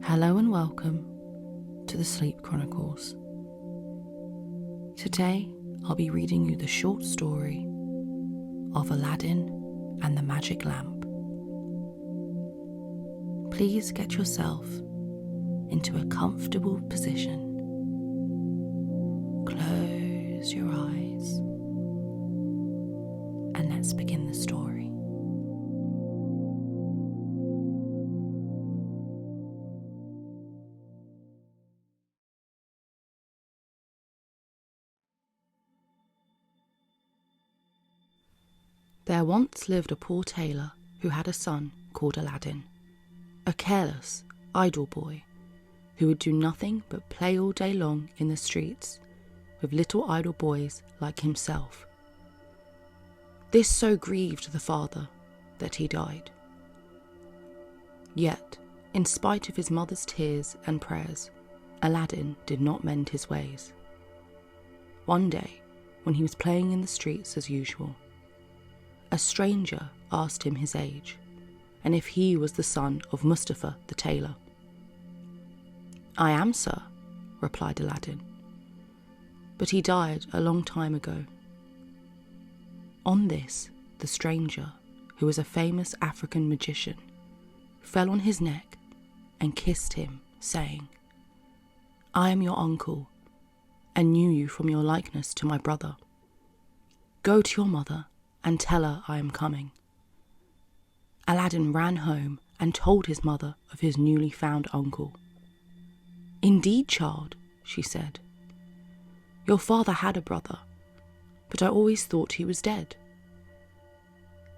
Hello and welcome to the Sleep Chronicles. Today I'll be reading you the short story of Aladdin and the Magic Lamp. Please get yourself into a comfortable position. Close your eyes and let's begin the story. There once lived a poor tailor who had a son called Aladdin, a careless, idle boy who would do nothing but play all day long in the streets with little idle boys like himself. This so grieved the father that he died. Yet, in spite of his mother's tears and prayers, Aladdin did not mend his ways. One day, when he was playing in the streets as usual, a stranger asked him his age, and if he was the son of Mustafa the tailor. "I am, sir," replied Aladdin, "but he died a long time ago." On this, the stranger, who was a famous African magician, fell on his neck and kissed him, saying, "I am your uncle, and knew you from your likeness to my brother. Go to your mother and tell her I am coming." Aladdin ran home and told his mother of his newly found uncle. "Indeed, child," she said, "your father had a brother, but I always thought he was dead."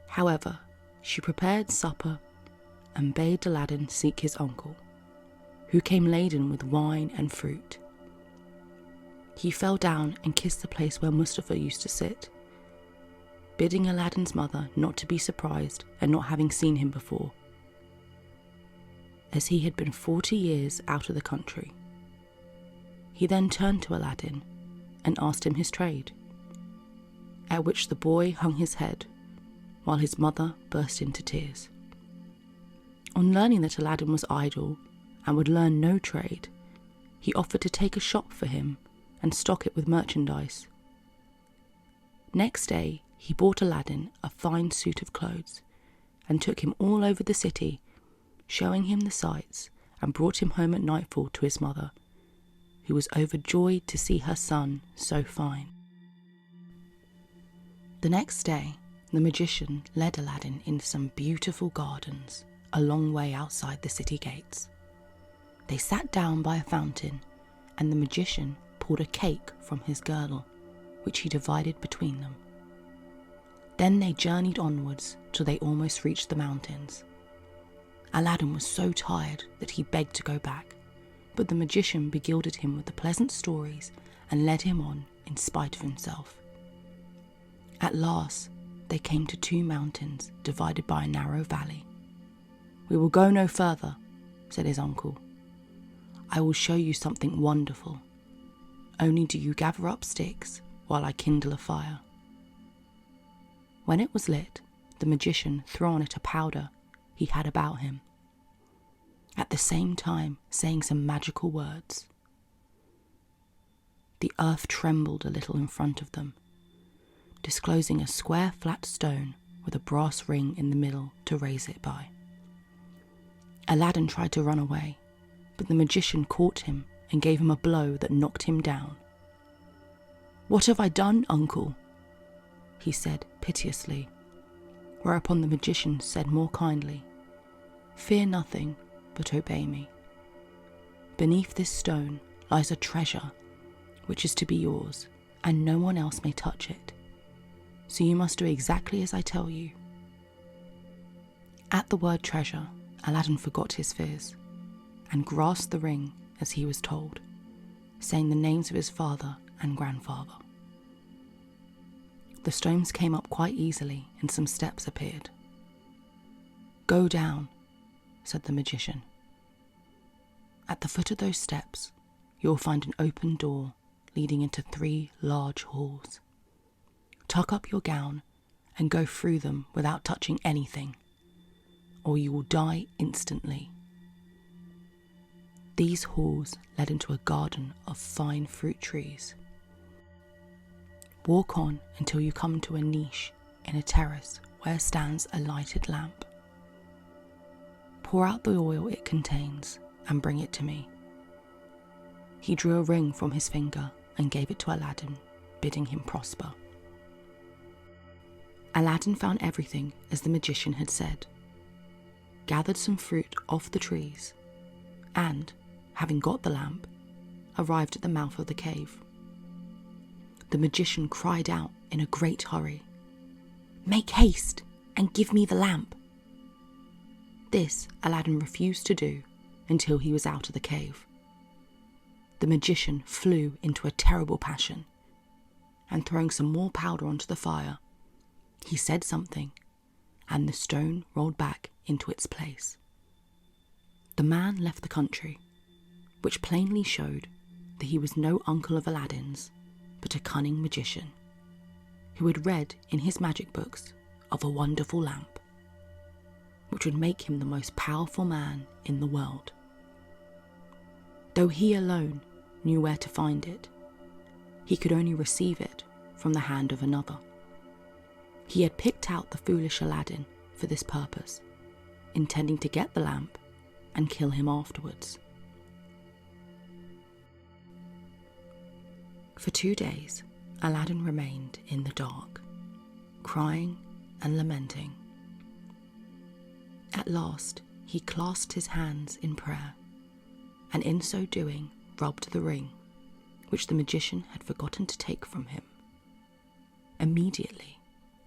However, she prepared supper and bade Aladdin seek his uncle, who came laden with wine and fruit. He fell down and kissed the place where Mustafa used to sit, bidding Aladdin's mother not to be surprised at not having seen him before, as he had been 40 years out of the country. He then turned to Aladdin and asked him his trade, at which the boy hung his head, while his mother burst into tears. On learning that Aladdin was idle and would learn no trade, he offered to take a shop for him and stock it with merchandise. Next day, he bought Aladdin a fine suit of clothes and took him all over the city, showing him the sights, and brought him home at nightfall to his mother, who was overjoyed to see her son so fine. The next day, the magician led Aladdin into some beautiful gardens a long way outside the city gates. They sat down by a fountain, and the magician pulled a cake from his girdle, which he divided between them. Then they journeyed onwards till they almost reached the mountains. Aladdin was so tired that he begged to go back, but the magician beguiled him with the pleasant stories and led him on in spite of himself. At last, they came to 2 mountains divided by a narrow valley. "We will go no further," said his uncle. "I will show you something wonderful. Only do you gather up sticks while I kindle a fire." When it was lit, the magician threw on it a powder he had about him, at the same time saying some magical words. The earth trembled a little in front of them, disclosing a square flat stone with a brass ring in the middle to raise it by. Aladdin tried to run away, but the magician caught him and gave him a blow that knocked him down. "What have I done, uncle?" he said piteously, whereupon the magician said more kindly, "Fear nothing, but obey me. Beneath this stone lies a treasure which is to be yours, and no one else may touch it. So you must do exactly as I tell you." At the word treasure, Aladdin forgot his fears and grasped the ring as he was told, saying the names of his father and grandfather. The stones came up quite easily and some steps appeared. "Go down," said the magician. "At the foot of those steps, you will find an open door leading into 3 large halls. Tuck up your gown and go through them without touching anything, or you will die instantly." These halls led into a garden of fine fruit trees. Walk on until you come to a niche in a terrace where stands a lighted lamp. Pour out the oil it contains and bring it to me. He drew a ring from his finger and gave it to Aladdin, bidding him prosper. Aladdin found everything as the magician had said, gathered some fruit off the trees, and, having got the lamp, arrived at the mouth of the cave. The magician cried out in a great hurry, "Make haste and give me the lamp." This Aladdin refused to do until he was out of the cave. The magician flew into a terrible passion, and throwing some more powder onto the fire, he said something, and the stone rolled back into its place. The man left the country, which plainly showed that he was no uncle of Aladdin's, but a cunning magician, who had read in his magic books of a wonderful lamp, which would make him the most powerful man in the world. Though he alone knew where to find it, he could only receive it from the hand of another. He had picked out the foolish Aladdin for this purpose, intending to get the lamp and kill him afterwards. For 2 days, Aladdin remained in the dark, crying and lamenting. At last, he clasped his hands in prayer, and in so doing rubbed the ring, which the magician had forgotten to take from him. Immediately,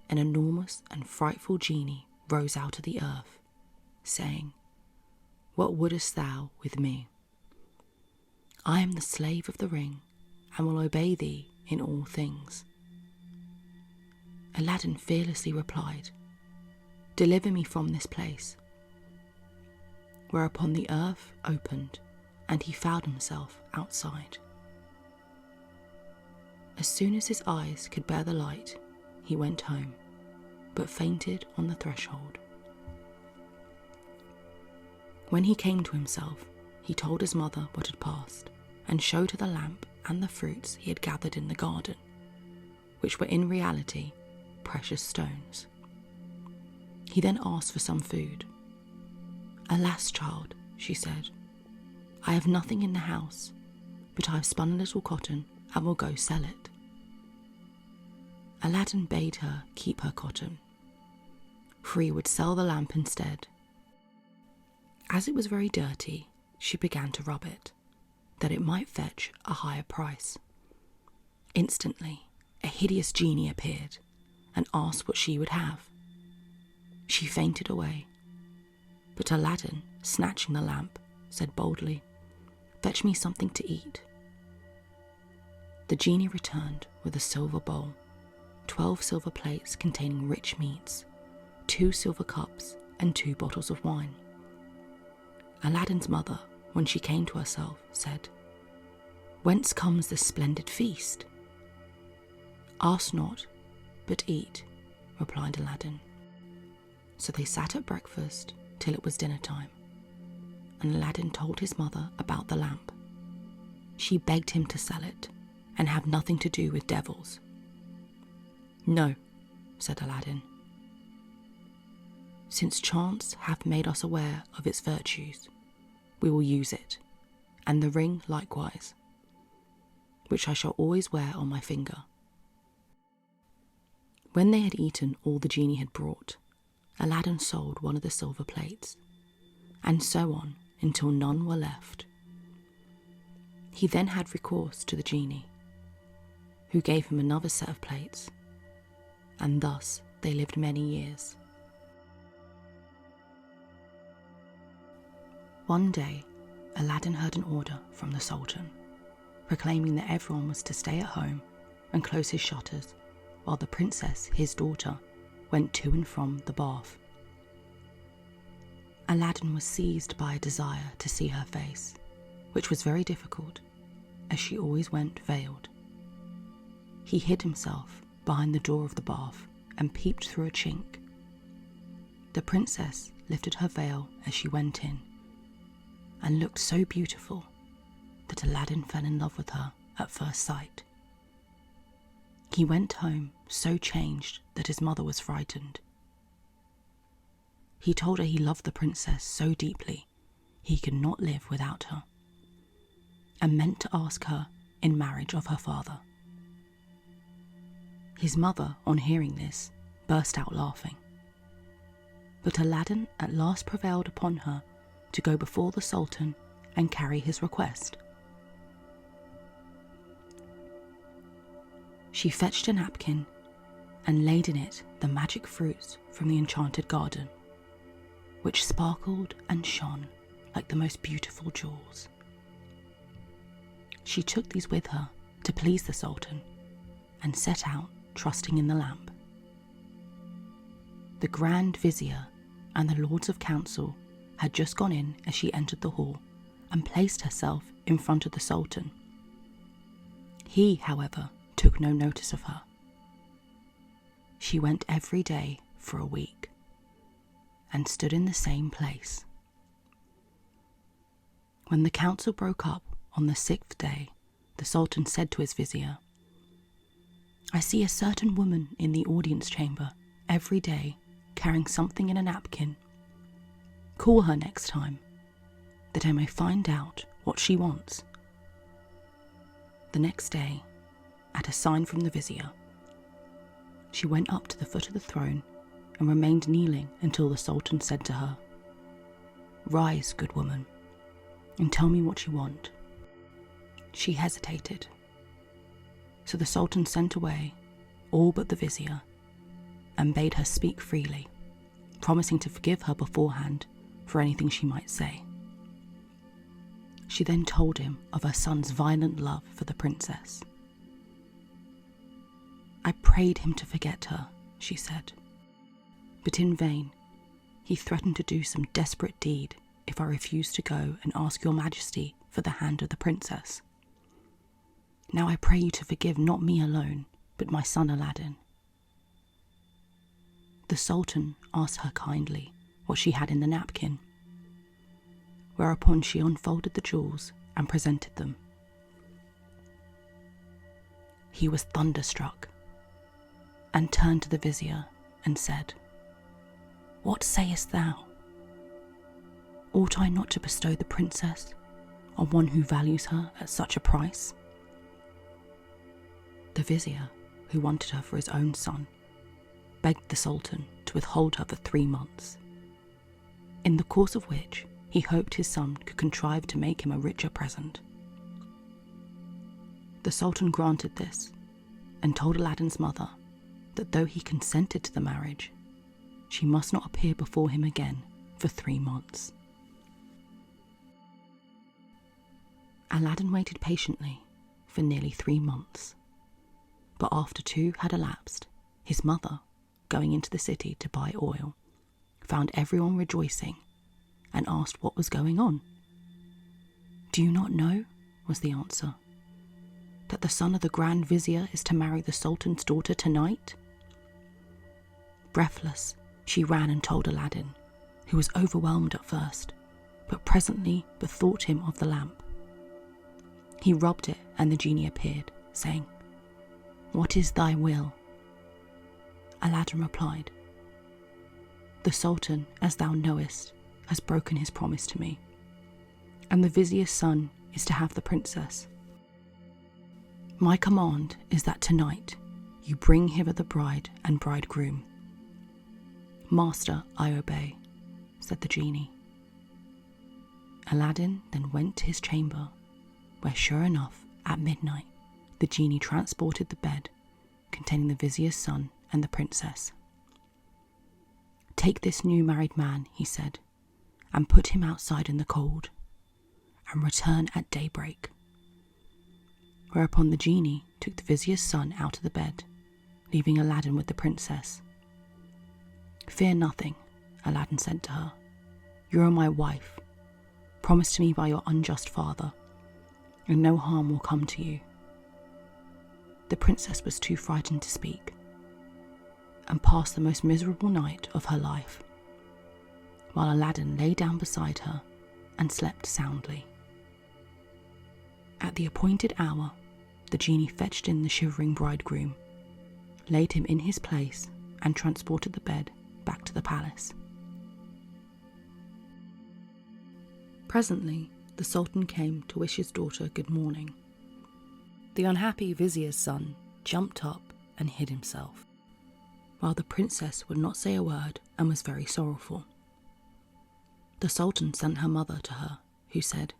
an enormous and frightful genie rose out of the earth, saying, "What wouldest thou with me? I am the slave of the ring, and will obey thee in all things." Aladdin fearlessly replied, "Deliver me from this place." Whereupon the earth opened, and he found himself outside. As soon as his eyes could bear the light, he went home, but fainted on the threshold. When he came to himself, he told his mother what had passed, and showed her the lamp and the fruits he had gathered in the garden, which were in reality precious stones. He then asked for some food. "Alas, child," she said, "I have nothing in the house, but I have spun a little cotton and will go sell it." Aladdin bade her keep her cotton, for he would sell the lamp instead. As it was very dirty, she began to rub it, that it might fetch a higher price. Instantly, a hideous genie appeared and asked what she would have. She fainted away, but Aladdin, snatching the lamp, said boldly, "Fetch me something to eat." The genie returned with a silver bowl, 12 silver plates containing rich meats, 2 silver cups, and 2 bottles of wine. Aladdin's mother, when she came to herself, said, "Whence comes this splendid feast?" "Ask not, but eat," replied Aladdin. So they sat at breakfast till it was dinner time, and Aladdin told his mother about the lamp. She begged him to sell it and have nothing to do with devils. "No," said Aladdin. "Since chance hath made us aware of its virtues, we will use it, and the ring likewise, which I shall always wear on my finger." When they had eaten all the genie had brought, Aladdin sold one of the silver plates, and so on until none were left. He then had recourse to the genie, who gave him another set of plates, and thus they lived many years. One day, Aladdin heard an order from the Sultan, proclaiming that everyone was to stay at home and close his shutters, while the princess, his daughter, went to and from the bath. Aladdin was seized by a desire to see her face, which was very difficult, as she always went veiled. He hid himself behind the door of the bath and peeped through a chink. The princess lifted her veil as she went in, and looked so beautiful that Aladdin fell in love with her at first sight. He went home so changed that his mother was frightened. He told her he loved the princess so deeply he could not live without her, and meant to ask her in marriage of her father. His mother, on hearing this, burst out laughing. But Aladdin at last prevailed upon her to go before the Sultan and carry his request. She fetched a napkin and laid in it the magic fruits from the enchanted garden, which sparkled and shone like the most beautiful jewels. She took these with her to please the Sultan and set out, trusting in the lamp. The Grand Vizier and the Lords of Council had just gone in as she entered the hall and placed herself in front of the Sultan. He, however, took no notice of her. She went every day for a week and stood in the same place. When the council broke up on the 6th day, the Sultan said to his vizier, "I see a certain woman in the audience chamber every day carrying something in a napkin. Call her next time, that I may find out what she wants." The next day, at a sign from the vizier, she went up to the foot of the throne and remained kneeling until the Sultan said to her, "Rise, good woman, and tell me what you want." She hesitated, so the Sultan sent away all but the vizier and bade her speak freely, promising to forgive her beforehand for anything she might say. She then told him of her son's violent love for the princess. "I prayed him to forget her," she said, "but in vain. He threatened to do some desperate deed if I refused to go and ask your majesty for the hand of the princess. Now I pray you to forgive not me alone, but my son Aladdin." The Sultan asked her kindly what she had in the napkin, whereupon she unfolded the jewels and presented them. He was thunderstruck and turned to the vizier and said, "What sayest thou? Ought I not to bestow the princess on one who values her at such a price?" The vizier, who wanted her for his own son, begged the Sultan to withhold her for 3 months, in the course of which he hoped his son could contrive to make him a richer present. The Sultan granted this and told Aladdin's mother that though he consented to the marriage, she must not appear before him again for 3 months. Aladdin waited patiently for nearly 3 months, but after 2 had elapsed, his mother, going into the city to buy oil, found everyone rejoicing and asked what was going on. "Do you not know," was the answer, "that the son of the Grand Vizier is to marry the Sultan's daughter tonight?" Breathless, she ran and told Aladdin, who was overwhelmed at first, but presently bethought him of the lamp. He rubbed it and the genie appeared, saying, "What is thy will?" Aladdin replied, "The Sultan, as thou knowest, has broken his promise to me, and the vizier's son is to have the princess. My command is that tonight you bring hither the bride and bridegroom." "Master, I obey," said the genie. Aladdin then went to his chamber, where sure enough, at midnight, the genie transported the bed containing the vizier's son and the princess. "Take this new married man," he said, "and put him outside in the cold, and return at daybreak." Whereupon the genie took the vizier's son out of the bed, leaving Aladdin with the princess. "Fear nothing," Aladdin said to her. "You are my wife, promised to me by your unjust father, and no harm will come to you." The princess was too frightened to speak, and passed the most miserable night of her life, while Aladdin lay down beside her and slept soundly. At the appointed hour, the genie fetched in the shivering bridegroom, laid him in his place, and transported the bed back to the palace. Presently, the Sultan came to wish his daughter good morning. The unhappy vizier's son jumped up and hid himself, while the princess would not say a word and was very sorrowful. The Sultan sent her mother to her, who said,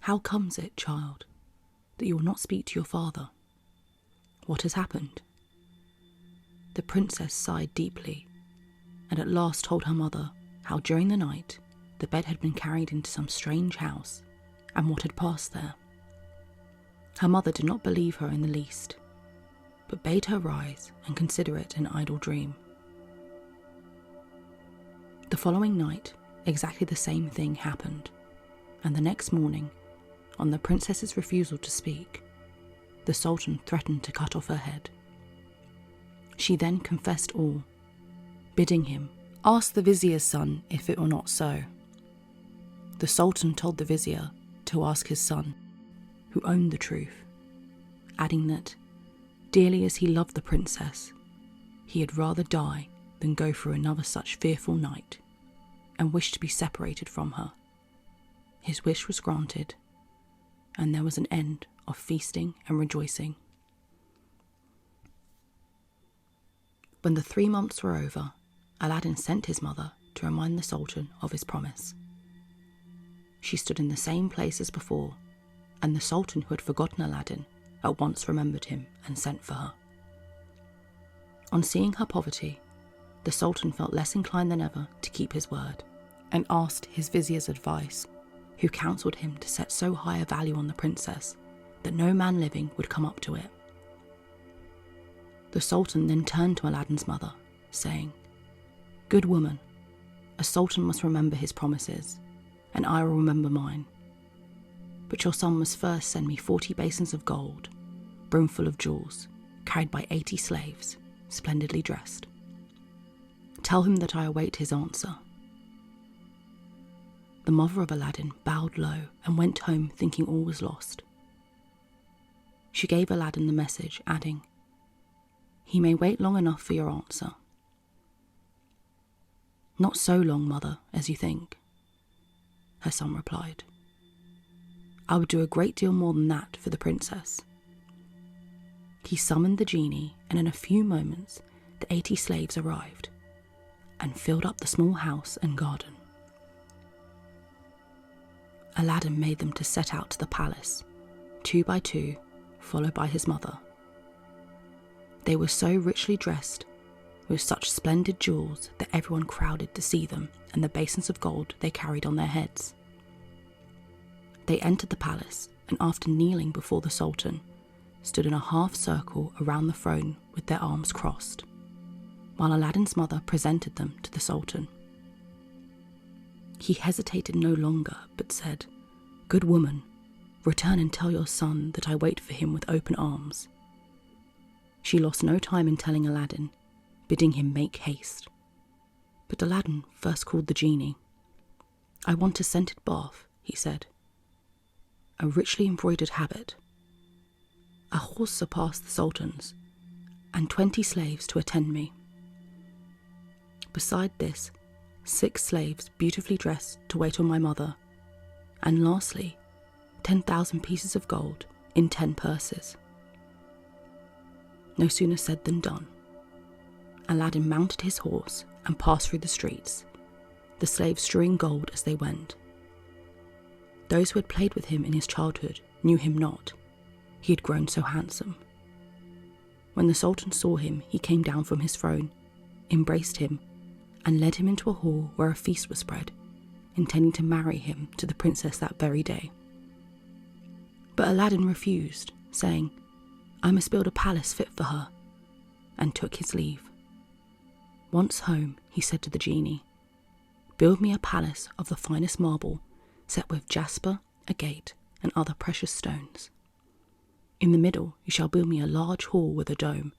"How comes it, child, that you will not speak to your father? What has happened?" The princess sighed deeply, and at last told her mother how during the night the bed had been carried into some strange house, and what had passed there. Her mother did not believe her in the least, but bade her rise and consider it an idle dream. The following night, exactly the same thing happened, and the next morning, on the princess's refusal to speak, the Sultan threatened to cut off her head. She then confessed all, bidding him ask the vizier's son if it were not so. The Sultan told the vizier to ask his son, who owned the truth, adding that, dearly as he loved the princess, he had rather die than go through another such fearful night, and wished to be separated from her. His wish was granted, and there was an end of feasting and rejoicing. When the 3 months were over, Aladdin sent his mother to remind the Sultan of his promise. She stood in the same place as before, and the Sultan, who had forgotten Aladdin, at once remembered him and sent for her. On seeing her poverty, the Sultan felt less inclined than ever to keep his word, and asked his vizier's advice, who counselled him to set so high a value on the princess that no man living would come up to it. The Sultan then turned to Aladdin's mother, saying, "Good woman, a sultan must remember his promises, and I will remember mine. But your son must first send me 40 basins of gold, brimful of jewels, carried by 80 slaves, splendidly dressed. Tell him that I await his answer." The mother of Aladdin bowed low and went home thinking all was lost. She gave Aladdin the message, adding, "He may wait long enough for your answer." "Not so long, mother, as you think," her son replied. "I would do a great deal more than that for the princess." He summoned the genie, and in a few moments the 80 slaves arrived and filled up the small house and garden. Aladdin made them to set out to the palace, 2 by 2, followed by his mother. They were so richly dressed, with such splendid jewels, that everyone crowded to see them and the basins of gold they carried on their heads. They entered the palace, and after kneeling before the Sultan, stood in a half circle around the throne with their arms crossed, while Aladdin's mother presented them to the Sultan. He hesitated no longer, but said, "Good woman, return and tell your son that I wait for him with open arms." She lost no time in telling Aladdin, bidding him make haste. But Aladdin first called the genie. "I want a scented bath," he said, "a richly embroidered habit, a horse surpass the Sultan's, and 20 slaves to attend me. Beside this, 6 slaves beautifully dressed to wait on my mother, and lastly, 10,000 pieces of gold in 10 purses." No sooner said than done. Aladdin mounted his horse and passed through the streets, the slaves strewing gold as they went. Those who had played with him in his childhood knew him not. He had grown so handsome. When the Sultan saw him, he came down from his throne, embraced him, and led him into a hall where a feast was spread, intending to marry him to the princess that very day. But Aladdin refused, saying, "I must build a palace fit for her," and took his leave. Once home, he said to the genie, "Build me a palace of the finest marble, set with jasper, agate, and other precious stones. In the middle you shall build me a large hall with a dome,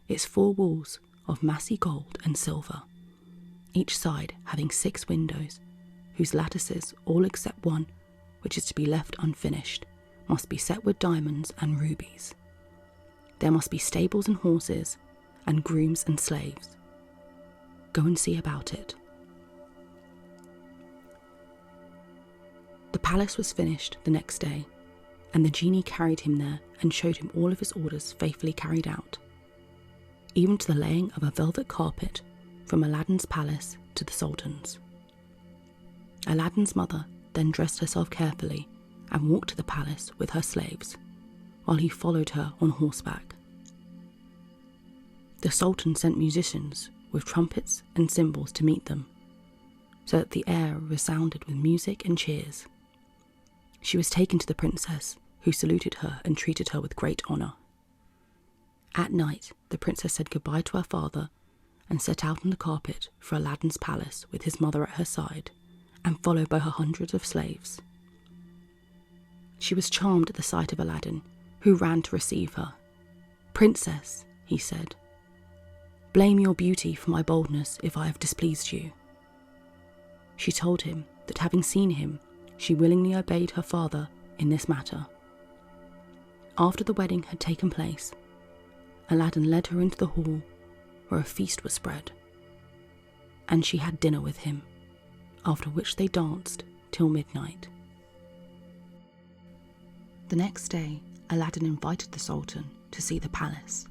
its 4 walls of massy gold and silver, each side having 6 windows, whose lattices, all except one, which is to be left unfinished, must be set with diamonds and rubies. There must be stables and horses, and grooms and slaves. Go and see about it." The palace was finished the next day, and the genie carried him there and showed him all of his orders faithfully carried out, even to the laying of a velvet carpet from Aladdin's palace to the Sultan's. Aladdin's mother then dressed herself carefully and walked to the palace with her slaves, while he followed her on horseback. The Sultan sent musicians with trumpets and cymbals to meet them, so that the air resounded with music and cheers. She was taken to the princess, who saluted her and treated her with great honour. At night, the princess said goodbye to her father and set out on the carpet for Aladdin's palace with his mother at her side, and followed by her hundreds of slaves. She was charmed at the sight of Aladdin, who ran to receive her. "Princess," he said, "blame your beauty for my boldness if I have displeased you." She told him that having seen him, she willingly obeyed her father in this matter. After the wedding had taken place, Aladdin led her into the hall where a feast was spread, and she had dinner with him, after which they danced till midnight. The next day, Aladdin invited the Sultan to see the palace.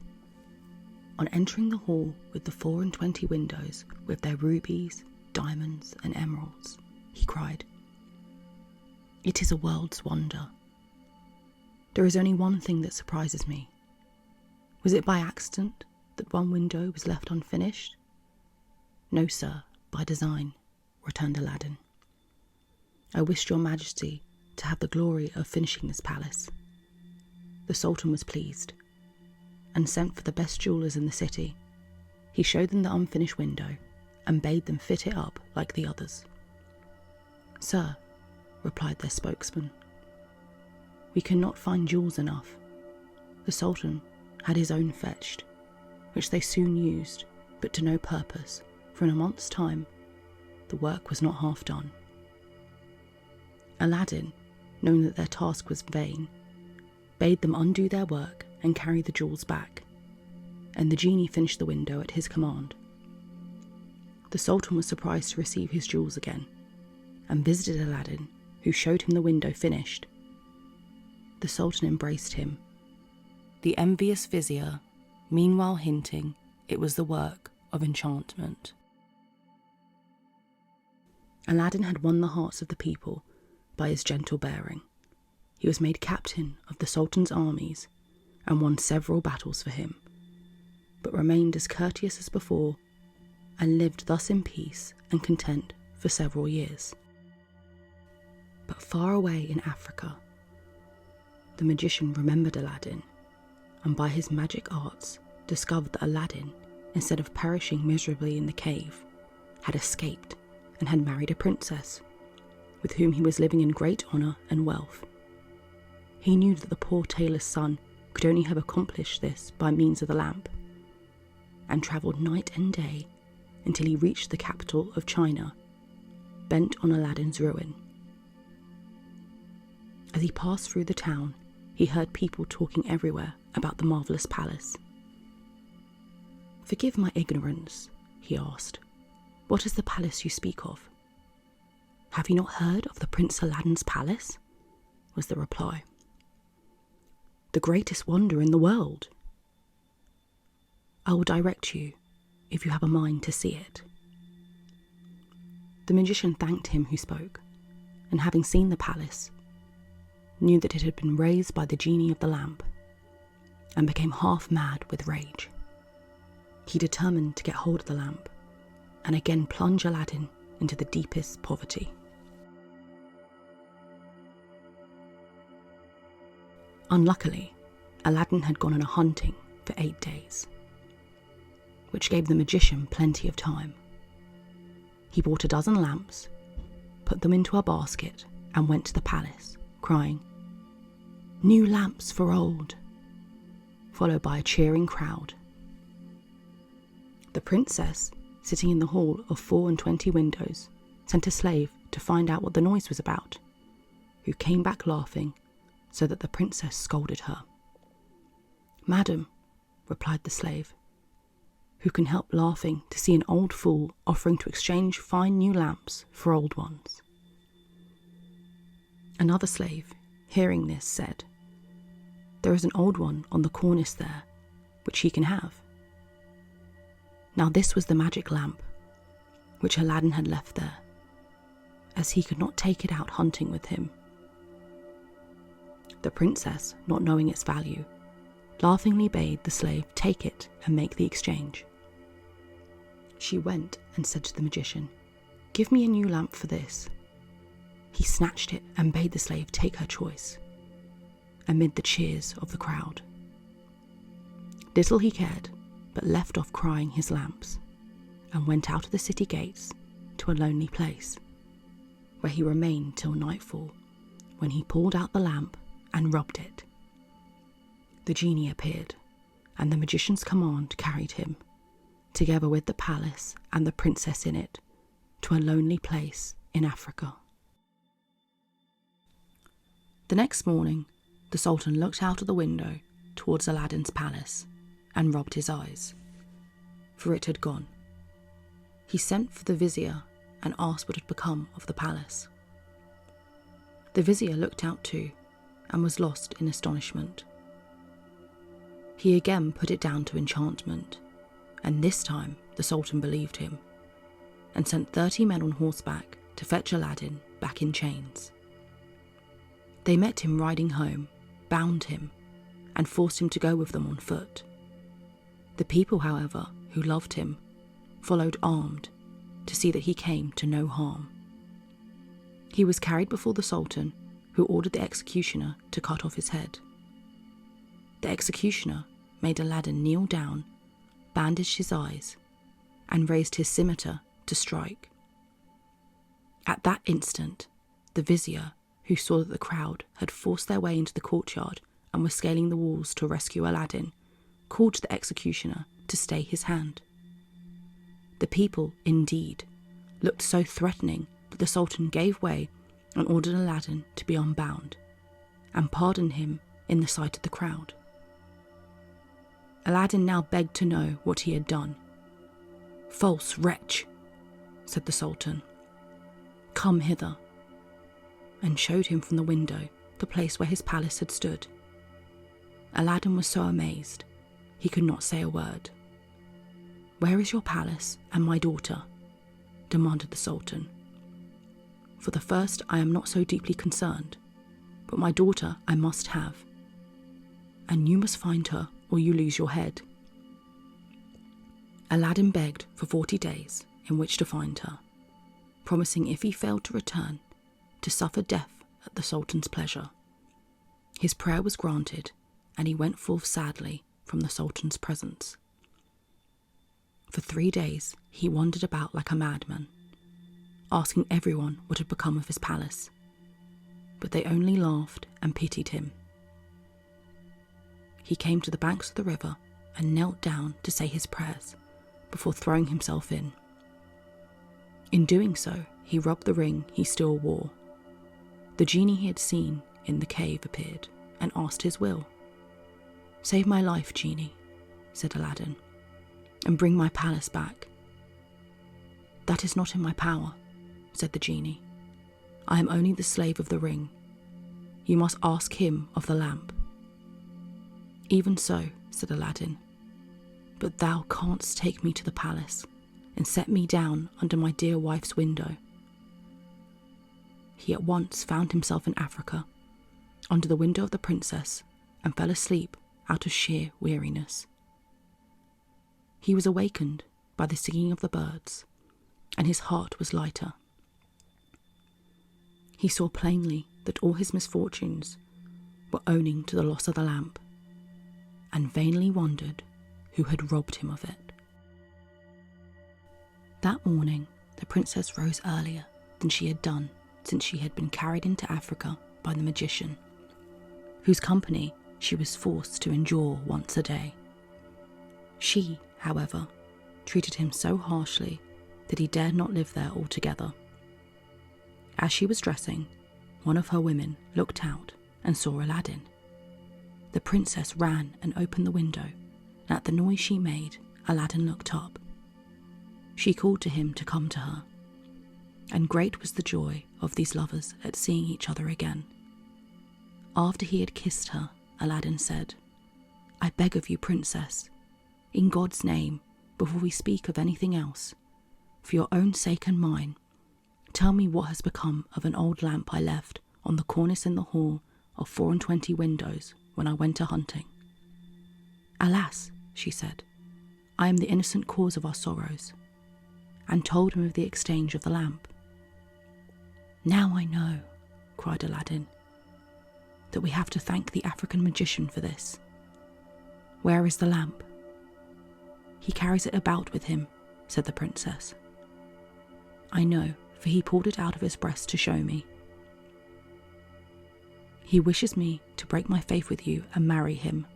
On entering the hall with the 24 windows with their rubies, diamonds, and emeralds, he cried, "It is a world's wonder. There is only one thing that surprises me. Was it by accident that one window was left unfinished?" "No, sir, by design," returned Aladdin. "I wished your Majesty to have the glory of finishing this palace." The Sultan was pleased, and sent for the best jewellers in the city. He showed them the unfinished window, and bade them fit it up like the others. "Sir," replied their spokesman, "we cannot find jewels enough." The Sultan had his own fetched, which they soon used, but to no purpose, for in a month's time the work was not half done. Aladdin, knowing that their task was vain, bade them undo their work and carry the jewels back, and the genie finished the window at his command. The Sultan was surprised to receive his jewels again, and visited Aladdin, who showed him the window finished. The Sultan embraced him, the envious vizier meanwhile hinting it was the work of enchantment. Aladdin had won the hearts of the people by his gentle bearing. He was made captain of the Sultan's armies and won several battles for him, but remained as courteous as before, and lived thus in peace and content for several years. But far away in Africa, the magician remembered Aladdin, and by his magic arts discovered that Aladdin, instead of perishing miserably in the cave, had escaped and had married a princess, with whom he was living in great honour and wealth. He knew that the poor tailor's son could only have accomplished this by means of the lamp, and travelled night and day until he reached the capital of China, bent on Aladdin's ruin. As he passed through the town, he heard people talking everywhere about the marvellous palace. "Forgive my ignorance," he asked. "What is the palace you speak of?" "Have you not heard of the Prince Aladdin's palace?" was the reply. "The greatest wonder in the world." "I will direct you, if you have a mind to see it." The magician thanked him who spoke, and having seen the palace, knew that it had been raised by the genie of the lamp, and became half mad with rage. He determined to get hold of the lamp, and again plunge Aladdin into the deepest poverty. Unluckily, Aladdin had gone on a hunting for 8 days, which gave the magician plenty of time. He bought a dozen lamps, put them into a basket, and went to the palace, crying, "New lamps for old," followed by a cheering crowd. The princess, sitting in the hall of 24 windows, sent a slave to find out what the noise was about, who came back laughing, so that the princess scolded her. "Madam," replied the slave, "who can help laughing to see an old fool offering to exchange fine new lamps for old ones?" Another slave, hearing this, said, "There is an old one on the cornice there, which he can have." Now this was the magic lamp, which Aladdin had left there, as he could not take it out hunting with him. The princess, not knowing its value, laughingly bade the slave take it and make the exchange. She went and said to the magician, "Give me a new lamp for this." He snatched it and bade the slave take her choice, amid the cheers of the crowd. Little he cared, but left off crying his lamps, and went out of the city gates to a lonely place, where he remained till nightfall, when he pulled out the lamp and rubbed it. The genie appeared, and the magician's command carried him, together with the palace and the princess in it, to a lonely place in Africa. The next morning, the Sultan looked out of the window towards Aladdin's palace and rubbed his eyes, for it had gone. He sent for the vizier and asked what had become of the palace. The vizier looked out too and was lost in astonishment. He again put it down to enchantment, and this time the Sultan believed him, and sent 30 men on horseback to fetch Aladdin back in chains. They met him riding home, bound him, and forced him to go with them on foot. The people, however, who loved him, followed armed to see that he came to no harm. He was carried before the Sultan, who ordered the executioner to cut off his head. The executioner made Aladdin kneel down, bandaged his eyes, and raised his scimitar to strike. At that instant, the vizier, who saw that the crowd had forced their way into the courtyard and were scaling the walls to rescue Aladdin, called to the executioner to stay his hand. The people, indeed, looked so threatening that the Sultan gave way and ordered Aladdin to be unbound, and pardoned him in the sight of the crowd. Aladdin now begged to know what he had done. "False wretch," said the Sultan, "come hither," and showed him from the window the place where his palace had stood. Aladdin was so amazed he could not say a word. "Where is your palace and my daughter?" demanded the Sultan. "For the first I am not so deeply concerned, but my daughter I must have, and you must find her or you lose your head." Aladdin begged for 40 days in which to find her, promising if he failed to return, to suffer death at the Sultan's pleasure. His prayer was granted, and he went forth sadly from the Sultan's presence. For 3 days he wandered about like a madman, asking everyone what had become of his palace, but they only laughed and pitied him. He came to the banks of the river and knelt down to say his prayers before throwing himself in. In doing so, he rubbed the ring he still wore. The genie he had seen in the cave appeared and asked his will. "Save my life, genie," said Aladdin, "and bring my palace back." "That is not in my power," said the genie. "I am only the slave of the ring. You must ask him of the lamp." "Even so," said Aladdin, "but thou canst take me to the palace and set me down under my dear wife's window." He at once found himself in Africa, under the window of the princess, and fell asleep out of sheer weariness. He was awakened by the singing of the birds, and his heart was lighter. He saw plainly that all his misfortunes were owing to the loss of the lamp, and vainly wondered who had robbed him of it. That morning, the princess rose earlier than she had done since she had been carried into Africa by the magician, whose company she was forced to endure once a day. She, however, treated him so harshly that he dared not live there altogether, As she was dressing, one of her women looked out and saw Aladdin. The princess ran and opened the window, and at the noise she made, Aladdin looked up. She called to him to come to her, and great was the joy of these lovers at seeing each other again. After he had kissed her, Aladdin said, "I beg of you, princess, in God's name, before we speak of anything else, for your own sake and mine, tell me what has become of an old lamp I left on the cornice in the hall of 24 windows when I went a-hunting." "Alas," she said, "I am the innocent cause of our sorrows," and told him of the exchange of the lamp. "Now I know," cried Aladdin, "that we have to thank the African magician for this. Where is the lamp?" "He carries it about with him," said the princess. "I know, for he pulled it out of his breast to show me. He wishes me to break my faith with you and marry him,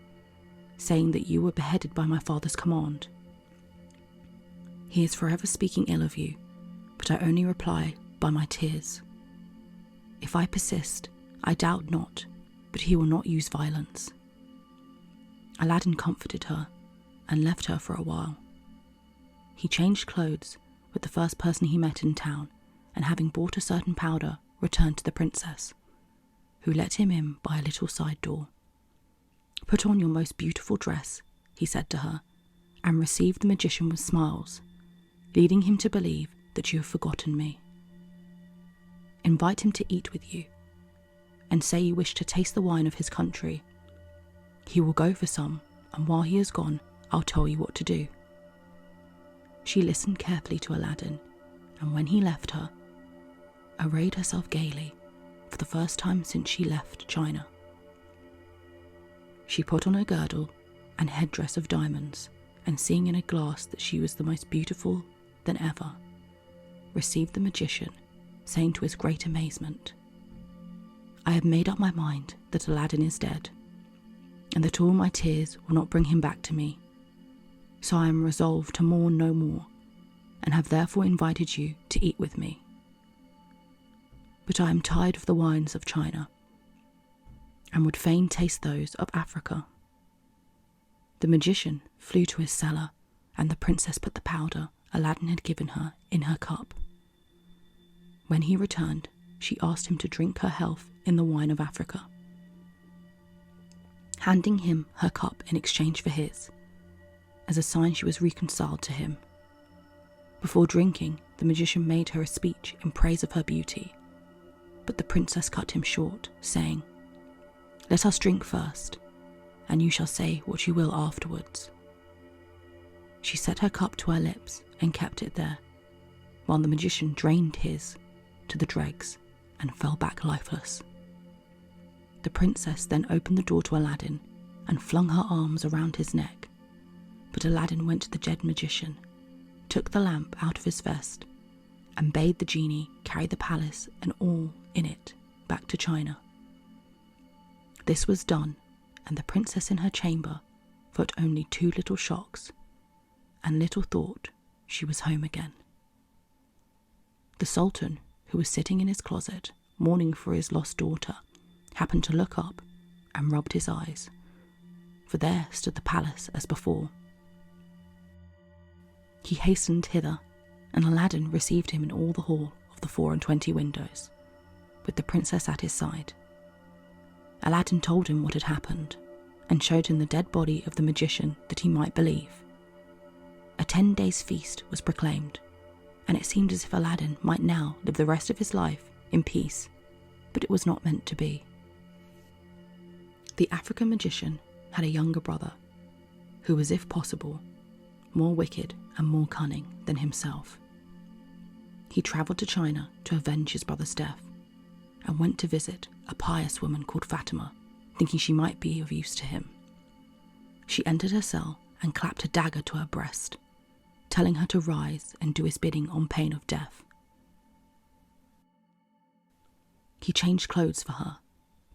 saying that you were beheaded by my father's command. He is forever speaking ill of you, but I only reply by my tears. If I persist, I doubt not, but he will not use violence." Aladdin comforted her and left her for a while. He changed clothes with the first person he met in town, and having bought a certain powder, returned to the princess, who let him in by a little side door. "Put on your most beautiful dress," he said to her, "and receive the magician with smiles, leading him to believe that you have forgotten me. Invite him to eat with you, and say you wish to taste the wine of his country. He will go for some, and while he is gone, I'll tell you what to do." She listened carefully to Aladdin, and when he left her, arrayed herself gaily for the first time since she left China. She put on a girdle and headdress of diamonds, and seeing in a glass that she was the most beautiful than ever, received the magician, saying to his great amazement, "I have made up my mind that Aladdin is dead, and that all my tears will not bring him back to me. So I am resolved to mourn no more, and have therefore invited you to eat with me. But I am tired of the wines of China, and would fain taste those of Africa." The magician flew to his cellar, and the princess put the powder Aladdin had given her in her cup. When he returned, she asked him to drink her health in the wine of Africa. Handing him her cup in exchange for his, as a sign she was reconciled to him. Before drinking, the magician made her a speech in praise of her beauty, but the princess cut him short, saying, "Let us drink first, and you shall say what you will afterwards." She set her cup to her lips and kept it there, while the magician drained his to the dregs and fell back lifeless. The princess then opened the door to Aladdin and flung her arms around his neck, but Aladdin went to the dead magician, took the lamp out of his vest, and bade the genie carry the palace and all in it back to China. This was done, and the princess in her chamber felt only 2 little shocks, and little thought she was home again. The Sultan, who was sitting in his closet mourning for his lost daughter, happened to look up and rubbed his eyes, for there stood the palace as before. He hastened hither, and Aladdin received him in all the hall of the 24 windows, with the princess at his side. Aladdin told him what had happened, and showed him the dead body of the magician that he might believe. A 10 days' feast was proclaimed, and it seemed as if Aladdin might now live the rest of his life in peace, but it was not meant to be. The African magician had a younger brother, who was, if possible, more wicked and more cunning than himself. He travelled to China to avenge his brother's death, and went to visit a pious woman called Fatima, thinking she might be of use to him. She entered her cell and clapped a dagger to her breast, telling her to rise and do his bidding on pain of death. He changed clothes for her,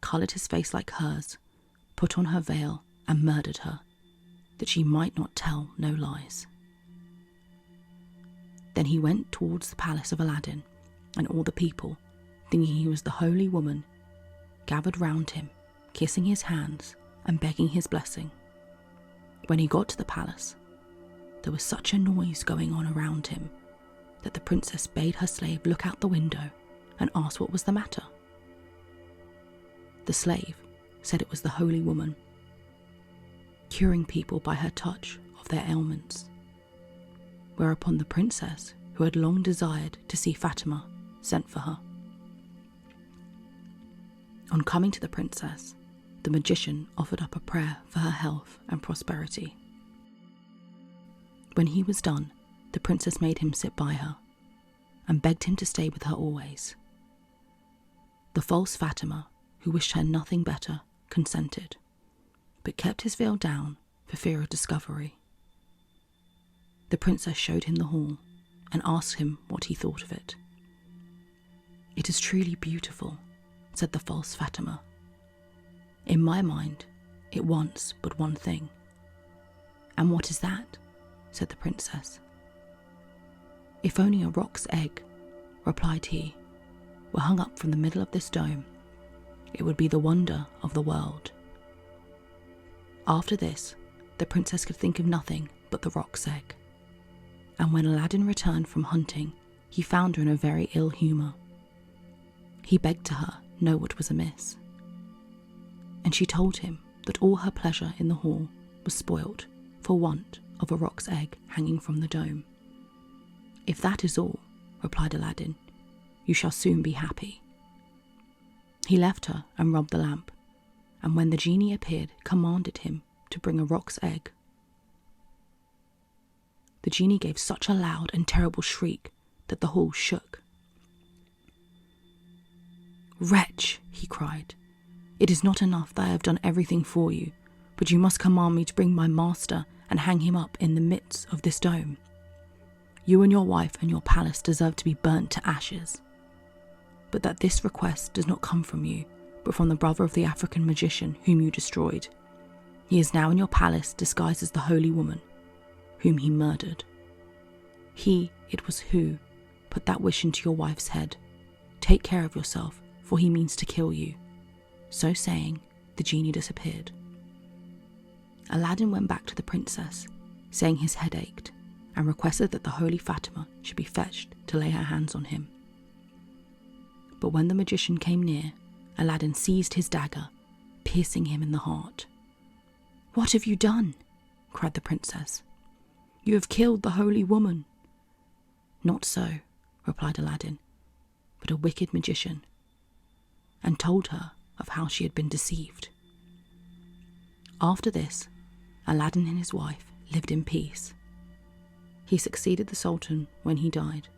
coloured his face like hers, put on her veil, and murdered her, that she might not tell no lies. Then he went towards the palace of Aladdin and all the people, thinking he was the holy woman, gathered round him, kissing his hands and begging his blessing. When he got to the palace, there was such a noise going on around him that the princess bade her slave look out the window and ask what was the matter. The slave said it was the holy woman, curing people by her touch of their ailments. Whereupon the princess, who had long desired to see Fatima, sent for her. On coming to the princess, the magician offered up a prayer for her health and prosperity. When he was done, the princess made him sit by her and begged him to stay with her always. The false Fatima, who wished her nothing better, consented, but kept his veil down for fear of discovery. The princess showed him the hall and asked him what he thought of it. "It is truly beautiful," said the false Fatima. "In my mind, it wants but one thing." "And what is that?" said the princess. "If only a roc's egg," replied he, "were hung up from the middle of this dome, it would be the wonder of the world." After this, the princess could think of nothing but the roc's egg. And when Aladdin returned from hunting, he found her in a very ill humour. He begged to her know what was amiss, and she told him that all her pleasure in the hall was spoilt for want of a roc's egg hanging from the dome. "If that is all," replied Aladdin, "you shall soon be happy." He left her and rubbed the lamp, and when the genie appeared, commanded him to bring a roc's egg. The genie gave such a loud and terrible shriek that the hall shook. "Wretch," he cried, "it is not enough that I have done everything for you, but you must command me to bring my master and hang him up in the midst of this dome. You and your wife and your palace deserve to be burnt to ashes. But that this request does not come from you, but from the brother of the African magician whom you destroyed. He is now in your palace disguised as the holy woman, whom he murdered. He it was who put that wish into your wife's head. Take care of yourself, for he means to kill you." So saying, the genie disappeared. Aladdin went back to the princess, saying his head ached, and requested that the holy Fatima should be fetched to lay her hands on him. But when the magician came near, Aladdin seized his dagger, piercing him in the heart. "What have you done?" cried the princess. "You have killed the holy woman." "Not so," replied Aladdin, "but a wicked magician," and told her of how she had been deceived. After this, Aladdin and his wife lived in peace. He succeeded the Sultan when he died,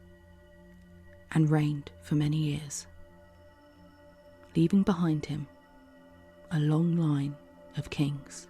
and reigned for many years, leaving behind him a long line of kings.